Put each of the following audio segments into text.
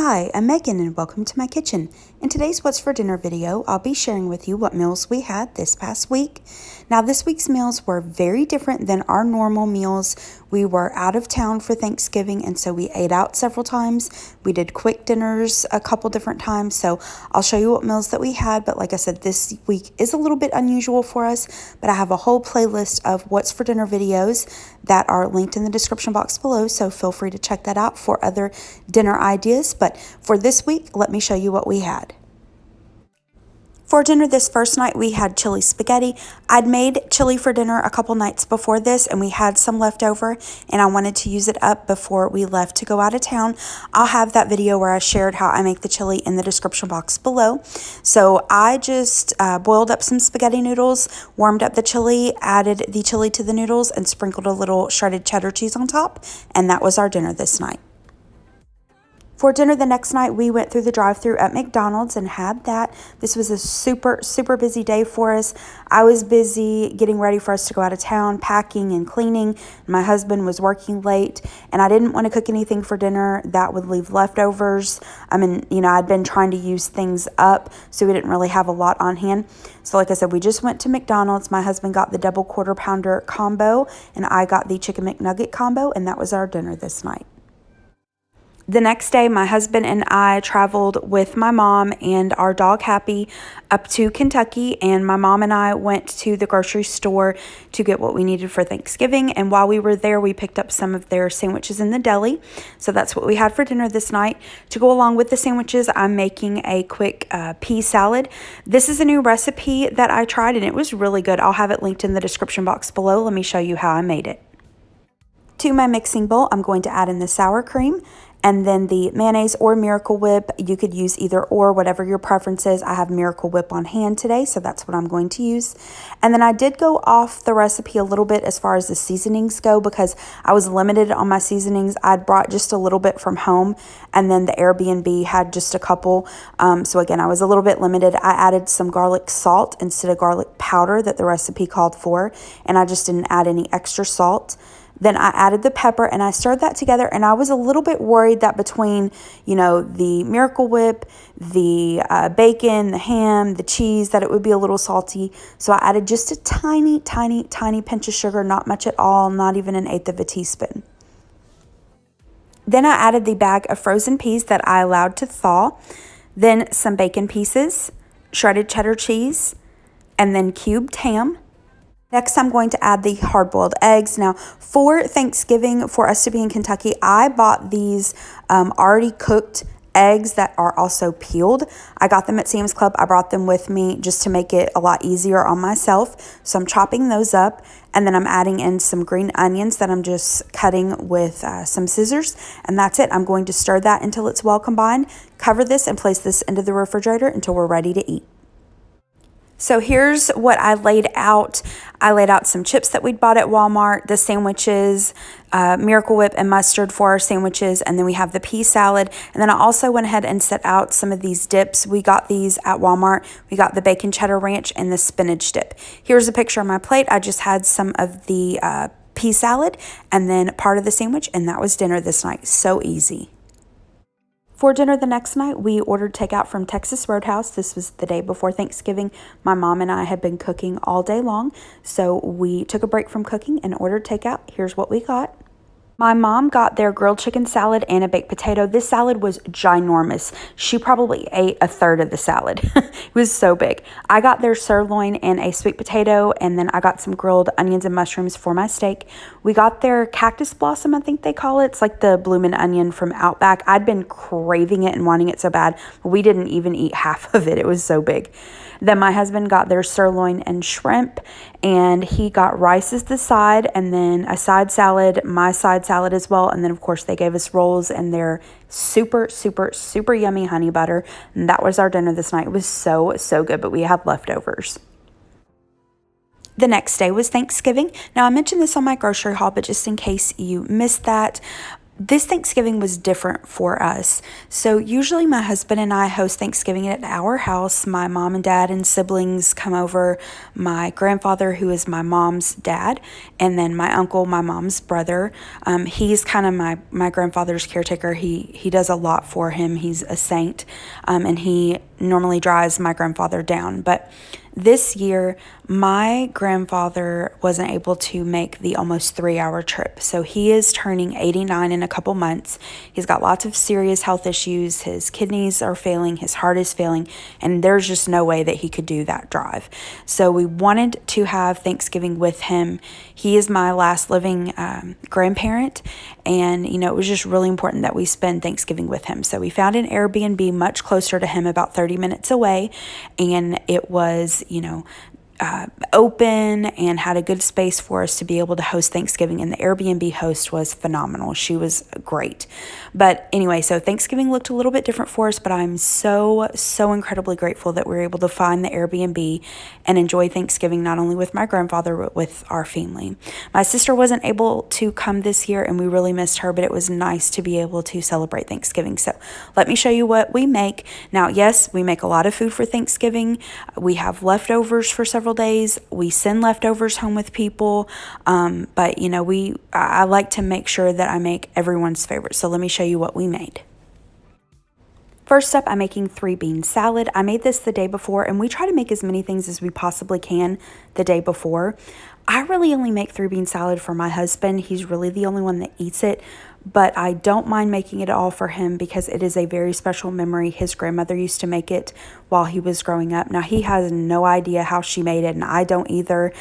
Hi, I'm Megan and welcome to my kitchen. In today's What's for Dinner video, I'll be sharing with you what meals we had this past week. Now this week's meals were very different than our normal meals. We were out of town for Thanksgiving and so we ate out several times. We did quick dinners a couple different times, so I'll show you what meals that we had. But like I said, this week is a little bit unusual for us, but I have a whole playlist of What's for Dinner videos that are linked in the description box below, so feel free to check that out for other dinner ideas. But for this week, let me show you what we had. For dinner this first night, we had chili spaghetti. I'd made chili for dinner a couple nights before this and we had some left over and I wanted to use it up before we left to go out of town. I'll have that video where I shared how I make the chili in the description box below. So I just boiled up some spaghetti noodles, warmed up the chili, added the chili to the noodles and sprinkled a little shredded cheddar cheese on top, and that was our dinner this night. For dinner the next night, we went through the drive-thru at McDonald's and had that. This was a super busy day for us. I was busy getting ready for us to go out of town, packing and cleaning. My husband was working late and I didn't want to cook anything for dinner that would leave leftovers. I'd been trying to use things up, so we didn't really have a lot on hand. So like I said, we just went to McDonald's. My husband got the double quarter pounder combo and I got the chicken McNugget combo, and that was our dinner this night. The next day, my husband and I traveled with my mom and our dog Happy up to Kentucky, and my mom and I went to the grocery store to get what we needed for Thanksgiving. And while we were there, we picked up some of their sandwiches in the deli. So that's what we had for dinner this night. To go along with the sandwiches, I'm making a quick pea salad. This is a new recipe that I tried and it was really good. I'll have it linked in the description box below. Let me show you how I made it. To my mixing bowl, I'm going to add in the sour cream and then the mayonnaise or Miracle Whip. You could use either or, whatever your preference is. I have Miracle Whip on hand today, so that's what I'm going to use. And then I did go off the recipe a little bit as far as the seasonings go because I was limited on my seasonings. I'd brought just a little bit from home and then the Airbnb had just a couple. So again, I was a little bit limited. I added some garlic salt instead of garlic powder that the recipe called for, and I just didn't add any extra salt. Then I added the pepper and I stirred that together, and I was a little bit worried that between, the Miracle Whip, the bacon, the ham, the cheese, that it would be a little salty. So I added just a tiny pinch of sugar, not much at all, not even an eighth of a teaspoon. Then I added the bag of frozen peas that I allowed to thaw, then some bacon pieces, shredded cheddar cheese, and then cubed ham. Next, I'm going to add the hard-boiled eggs. Now, for Thanksgiving, for us to be in Kentucky, I bought these already cooked eggs that are also peeled. I got them at Sam's Club. I brought them with me just to make it a lot easier on myself. So I'm chopping those up, and then I'm adding in some green onions that I'm just cutting with some scissors, and that's it. I'm going to stir that until it's well combined, cover this, and place this into the refrigerator until we're ready to eat. So here's what I laid out. I laid out some chips that we'd bought at Walmart, the sandwiches, Miracle Whip and mustard for our sandwiches, and then we have the pea salad. And then I also went ahead and set out some of these dips. We got these at Walmart. We got the bacon cheddar ranch and the spinach dip. Here's a picture of my plate. I just had some of the pea salad and then part of the sandwich, and that was dinner this night. So easy. For dinner the next night, we ordered takeout from Texas Roadhouse. This was the day before Thanksgiving. My mom and I had been cooking all day long, so we took a break from cooking and ordered takeout. Here's what we got. My mom got their grilled chicken salad and a baked potato. This salad was ginormous. She probably ate a third of the salad. It was so big. I got their sirloin and a sweet potato, and then I got some grilled onions and mushrooms for my steak. We got their cactus blossom, I think they call it. It's like the bloomin' onion from Outback. I'd been craving it and wanting it so bad, but we didn't even eat half of it. It was so big. Then my husband got their sirloin and shrimp, and he got rice as the side, and then a side salad, my side salad as well. And then of course they gave us rolls and their super yummy honey butter. And that was our dinner this night. It was so good, but we had leftovers. The next day was Thanksgiving. Now I mentioned this on my grocery haul, but just in case you missed that, This Thanksgiving was different for us. So usually my husband and I host Thanksgiving at our house. My mom and dad and siblings come over, my grandfather, who is my mom's dad, and then my uncle, my mom's brother. He's kind of my grandfather's caretaker. He does a lot for him. He's a saint, and he normally drives my grandfather down. But this year, my grandfather wasn't able to make the almost 3-hour trip. So he is turning 89 in a couple months. He's got lots of serious health issues. His kidneys are failing, his heart is failing, and there's just no way that he could do that drive. So we wanted to have Thanksgiving with him. He is my last living grandparent, and it was just really important that we spend Thanksgiving with him. So we found an Airbnb much closer to him, about 30 minutes away, and it was open and had a good space for us to be able to host Thanksgiving, and the Airbnb host was phenomenal. She was great. But anyway, so Thanksgiving looked a little bit different for us, but I'm so incredibly grateful that we were able to find the Airbnb and enjoy Thanksgiving not only with my grandfather but with our family. My sister wasn't able to come this year, and we really missed her, but it was nice to be able to celebrate Thanksgiving. So let me show you what we make. Now, yes, we make a lot of food for Thanksgiving. We have leftovers for several days. We send leftovers home with people, but I like to make sure that I make everyone's favorite. So let me show you what we made. First up, I'm making 3-bean salad. I made this the day before, and we try to make as many things as we possibly can the day before. I really only make 3-bean salad for my husband. He's really the only one that eats it, but I don't mind making it all for him because it is a very special memory. His grandmother used to make it while he was growing up. Now, he has no idea how she made it, and I don't either.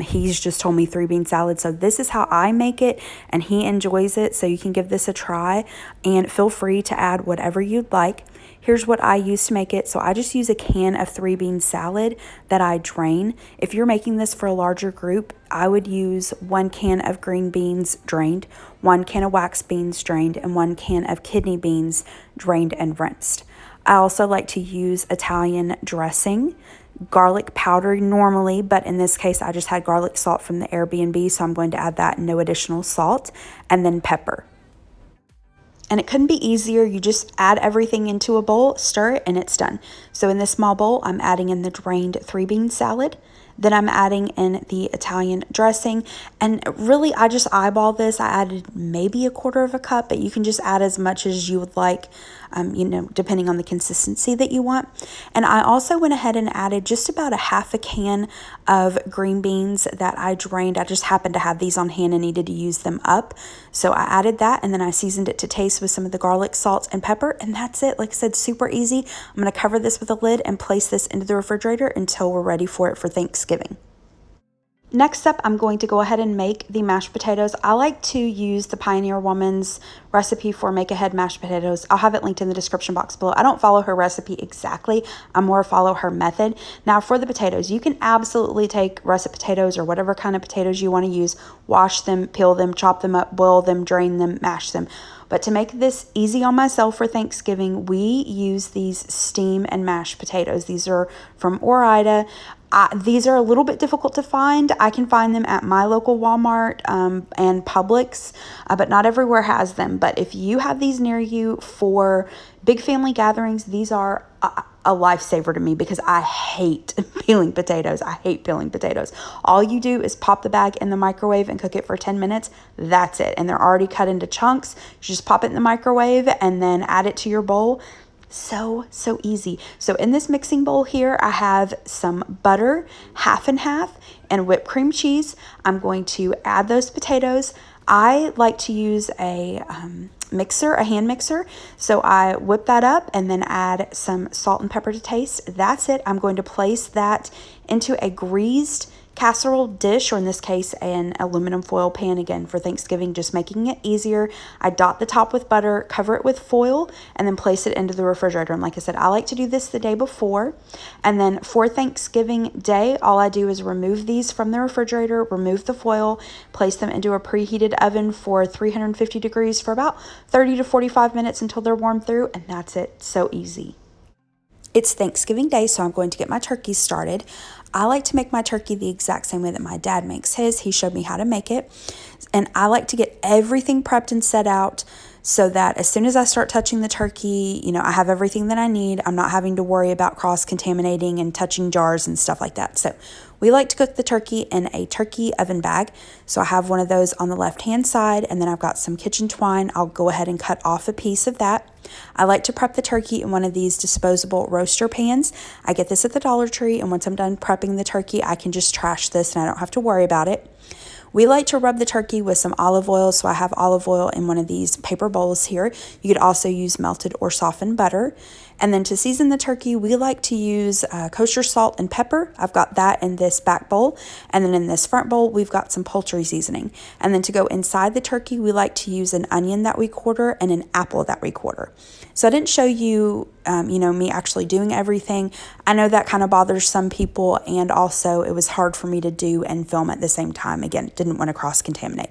He's just told me 3-bean salad, so this is how I make it, and he enjoys it, so you can give this a try, and feel free to add whatever you'd like. Here's what I use to make it. So I just use a can of 3-bean salad that I drain. If you're making this for a larger group, I would use 1 can of green beans drained, 1 can of wax beans drained, and 1 can of kidney beans drained and rinsed. I also like to use Italian dressing, garlic powder normally, but in this case I just had garlic salt from the Airbnb, so I'm going to add that, no additional salt, and then pepper. And it couldn't be easier. You just add everything into a bowl, stir it, and it's done. So in this small bowl, I'm adding in the drained 3-bean salad. Then I'm adding in the Italian dressing. And really, I just eyeball this. I added maybe 1/4 cup, but you can just add as much as you would like, depending on the consistency that you want. And I also went ahead and added just about a 1/2 can of green beans that I drained. I just happened to have these on hand and needed to use them up. So I added that, and then I seasoned it to taste with some of the garlic, salt, and pepper. And that's it. Like I said, super easy. I'm going to cover this with a lid and place this into the refrigerator until we're ready for it for Thanksgiving. Next up, I'm going to go ahead and make the mashed potatoes. I like to use the Pioneer Woman's recipe for make-ahead mashed potatoes. I'll have it linked in the description box below. I don't follow her recipe exactly. I more follow her method. Now, for the potatoes, you can absolutely take russet potatoes or whatever kind of potatoes you want to use, wash them, peel them, chop them up, boil them, drain them, mash them. But to make this easy on myself for Thanksgiving, we use these steam and mashed potatoes. These are from Ore-Ida. These are a little bit difficult to find. I can find them at my local Walmart and Publix, but not everywhere has them. But if you have these near you for big family gatherings, these are a lifesaver to me because I hate peeling potatoes. I hate peeling potatoes. All you do is pop the bag in the microwave and cook it for 10 minutes. That's it. And they're already cut into chunks. You just pop it in the microwave and then add it to your bowl. So easy. So in this mixing bowl here, I have some butter, 1/2 and 1/2, and whipped cream cheese. I'm going to add those potatoes. I like to use a mixer, a hand mixer. So I whip that up and then add some salt and pepper to taste. That's it. I'm going to place that into a greased casserole dish, or in this case, an aluminum foil pan, again for Thanksgiving, just making it easier. I dot the top with butter, cover it with foil, and then place it into the refrigerator. And like I said, I like to do this the day before. And then for Thanksgiving Day, all I do is remove these from the refrigerator, remove the foil, place them into a preheated oven for 350 degrees for about 30 to 45 minutes until they're warmed through, and that's it. So easy. It's Thanksgiving Day, so I'm going to get my turkeys started. I like to make my turkey the exact same way that my dad makes his. He showed me how to make it. And I like to get everything prepped and set out so that as soon as I start touching the turkey, I have everything that I need. I'm not having to worry about cross-contaminating and touching jars and stuff like that. So we like to cook the turkey in a turkey oven bag. So I have one of those on the left-hand side, and then I've got some kitchen twine. I'll go ahead and cut off a piece of that. I like to prep the turkey in one of these disposable roaster pans. I get this at the Dollar Tree, and once I'm done prepping the turkey, I can just trash this and I don't have to worry about it. We like to rub the turkey with some olive oil, so I have olive oil in one of these paper bowls here. You could also use melted or softened butter. And then to season the turkey, we like to use kosher salt and pepper. I've got that in this back bowl. And then in this front bowl, we've got some poultry seasoning. And then to go inside the turkey, we like to use an onion that we quarter and an apple that we quarter. So I didn't show you, me actually doing everything. I know that kind of bothers some people, and also it was hard for me to do and film at the same time. Again, didn't want to cross-contaminate.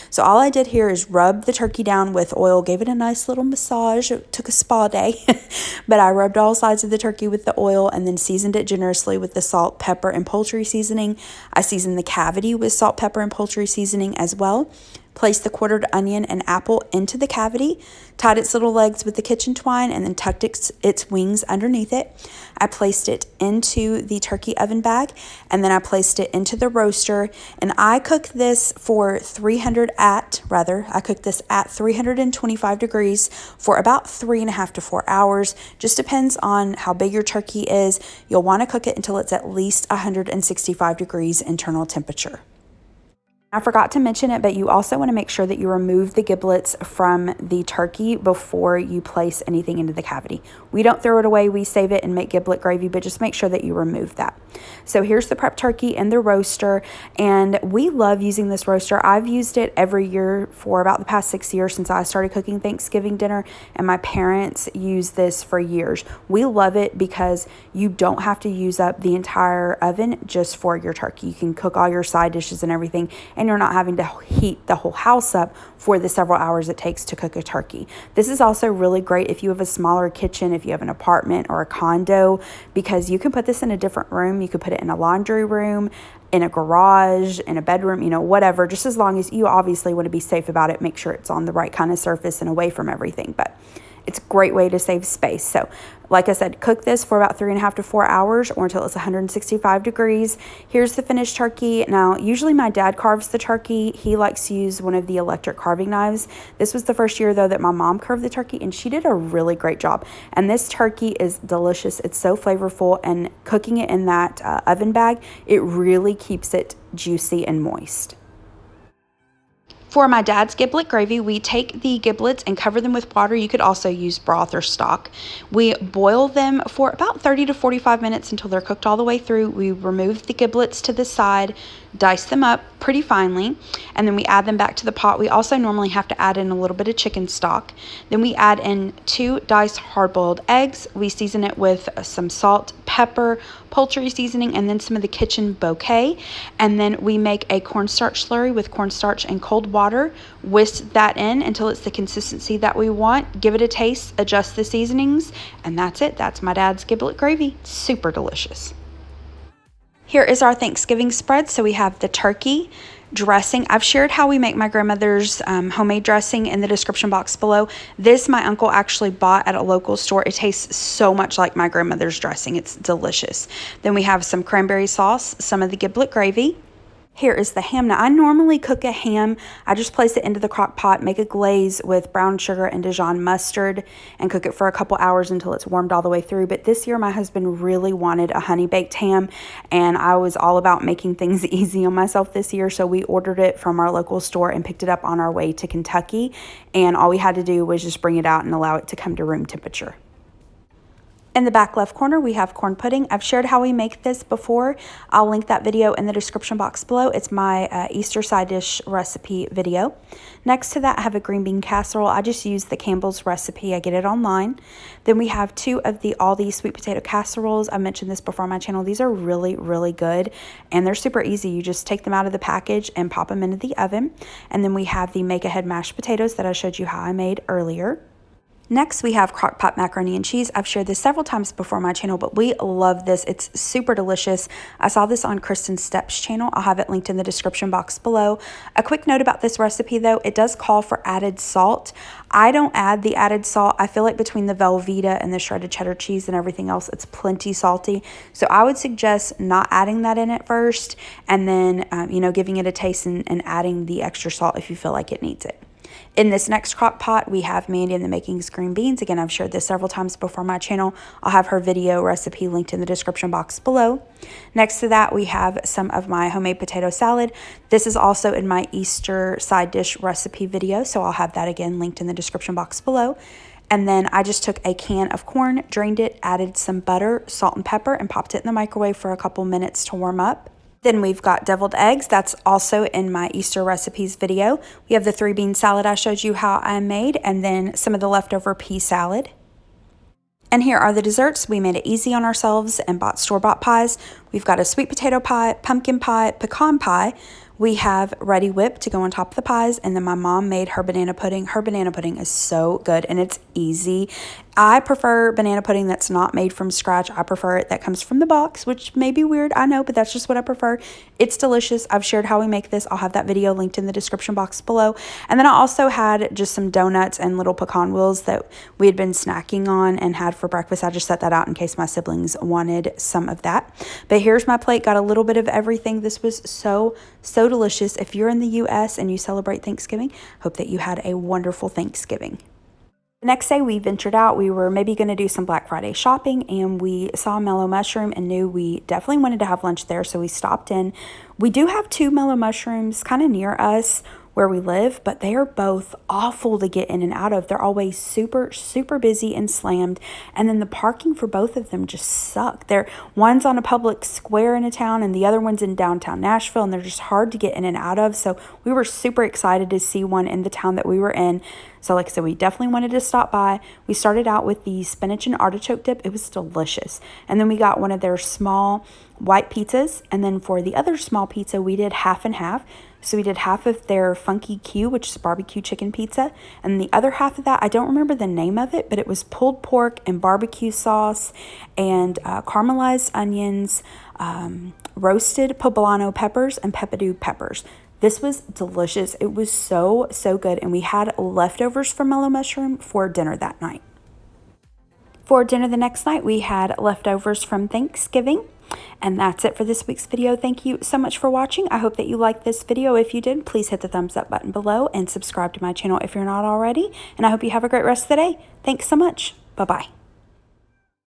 So all I did here is rub the turkey down with oil, gave it a nice little massage. It took a spa day, but I rubbed all sides of the turkey with the oil and then seasoned it generously with the salt, pepper, and poultry seasoning. I seasoned the cavity with salt, pepper, and poultry seasoning as well. Placed the quartered onion and apple into the cavity, tied its little legs with the kitchen twine, and then tucked its wings underneath it. I placed it into the turkey oven bag, and then I placed it into the roaster, and I cooked this at 325 degrees for about 3.5 to 4 hours. Just depends on how big your turkey is. You'll want to cook it until it's at least 165 degrees internal temperature. I forgot to mention it, but you also want to make sure that you remove the giblets from the turkey before you place anything into the cavity. We don't throw it away, we save it and make giblet gravy, but just make sure that you remove that. So here's the prep turkey and the roaster, and we love using this roaster. I've used it every year for about the past 6 years since I started cooking Thanksgiving dinner, and my parents use this for years. We love it because you don't have to use up the entire oven just for your turkey. You can cook all your side dishes and everything, and you're not having to heat the whole house up for the several hours it takes to cook a turkey. This is also really great if you have a smaller kitchen, if you have an apartment or a condo, because you can put this in a different room. You could put it in a laundry room, in a garage, in a bedroom, whatever, just as long as you obviously want to be safe about it. Make sure it's on the right kind of surface and away from everything, but it's a great way to save space. So like I said, cook this for about 3.5 to 4 hours or until it's 165 degrees. Here's the finished turkey. Now, usually my dad carves the turkey. He likes to use one of the electric carving knives. This was the first year, though, that my mom carved the turkey, and she did a really great job. And this turkey is delicious. It's so flavorful, and cooking it in that oven bag, it really keeps it juicy and moist. For my dad's giblet gravy, we take the giblets and cover them with water. You could also use broth or stock. We boil them for about 30 to 45 minutes until they're cooked all the way through. We remove the giblets to the side, dice them up pretty finely, and then we add them back to the pot. We also normally have to add in a little bit of chicken stock. Then we add in 2 diced hard-boiled eggs. We season it with some salt, pepper, poultry seasoning, and then some of the kitchen bouquet. And then we make a cornstarch slurry with cornstarch and cold water. Whisk that in until it's the consistency that we want. Give it a taste, adjust the seasonings, and that's it. That's my dad's giblet gravy. Super delicious. Here is our Thanksgiving spread. So we have the turkey, dressing. I've shared how we make my grandmother's homemade dressing in the description box below. This my uncle actually bought at a local store. It tastes so much like my grandmother's dressing. It's delicious. Then we have some cranberry sauce, some of the giblet gravy. Here is the ham. Now, I normally cook a ham. I just place it into the crock pot, make a glaze with brown sugar and Dijon mustard, and cook it for a couple hours until it's warmed all the way through. But this year, my husband really wanted a honey-baked ham, and I was all about making things easy on myself this year, so we ordered it from our local store and picked it up on our way to Kentucky, and all we had to do was just bring it out and allow it to come to room temperature. In the back left corner, we have corn pudding. I've shared how we make this before. I'll link that video in the description box below. It's my Easter side dish recipe video. Next to that, I have a green bean casserole. I just use the Campbell's recipe. I get it online. Then we have 2 of the Aldi sweet potato casseroles. I mentioned this before on my channel. These are really, really good, and they're super easy. You just take them out of the package and pop them into the oven. And then we have the make-ahead mashed potatoes that I showed you how I made earlier. Next, we have crock pot macaroni and cheese. I've shared this several times before on my channel, but we love this. It's super delicious. I saw this on Kristen Stepp's channel. I'll have it linked in the description box below. A quick note about this recipe though, it does call for added salt. I don't add the added salt. I feel like between the Velveeta and the shredded cheddar cheese and everything else, it's plenty salty. So I would suggest not adding that in at first and then, giving it a taste and adding the extra salt if you feel like it needs it. In this next crock pot, we have Mandy and the Makings green beans. Again, I've shared this several times before on my channel. I'll have her video recipe linked in the description box below. Next to that, we have some of my homemade potato salad. This is also in my Easter side dish recipe video, so I'll have that again linked in the description box below. And then I just took a can of corn, drained it, added some butter, salt, and pepper, and popped it in the microwave for a couple minutes to warm up. Then we've got deviled eggs. That's also in my Easter recipes video. We have the 3-bean salad I showed you how I made, and then some of the leftover pea salad. And here are the desserts. We made it easy on ourselves and bought store-bought pies. We've got a sweet potato pie, pumpkin pie, pecan pie. We have Ready Whip to go on top of the pies, and then my mom made her banana pudding. Her banana pudding is so good, and it's easy. I prefer banana pudding that's not made from scratch. I prefer it that comes from the box, which may be weird, I know, but that's just what I prefer. It's delicious. I've shared how we make this. I'll have that video linked in the description box below. And then I also had just some donuts and little pecan wheels that we had been snacking on and had for breakfast. I just set that out in case my siblings wanted some of that. But here's my plate. Got a little bit of everything. This was so delicious. If you're in the US and you celebrate Thanksgiving, hope that you had a wonderful Thanksgiving. The next day we ventured out. We were maybe going to do some Black Friday shopping, and we saw Mellow Mushroom and knew we definitely wanted to have lunch there, so we stopped in. We do have 2 Mellow Mushrooms kind of near us where we live, but they are both awful to get in and out of. They're always super busy and slammed, and then the parking for both of them just suck. One's on a public square in a town and the other one's in downtown Nashville, and they're just hard to get in and out of. So we were super excited to see one in the town that we were in. So like I said, we definitely wanted to stop by. We started out with the spinach and artichoke dip. It was delicious. And then we got one of their small white pizzas, and then for the other small pizza we did half and half. So we did half of their Funky Q, which is barbecue chicken pizza, and the other half of that, I don't remember the name of it, but it was pulled pork and barbecue sauce and caramelized onions, roasted poblano peppers, and peppadew peppers. This was delicious. It was so good, and we had leftovers from Mellow Mushroom for dinner that night. For dinner the next night, we had leftovers from Thanksgiving. And that's it for this week's video. Thank you so much for watching. I hope that you liked this video. If you did, please hit the thumbs up button below and subscribe to my channel if you're not already. And I hope you have a great rest of the day. Thanks so much. Bye-bye.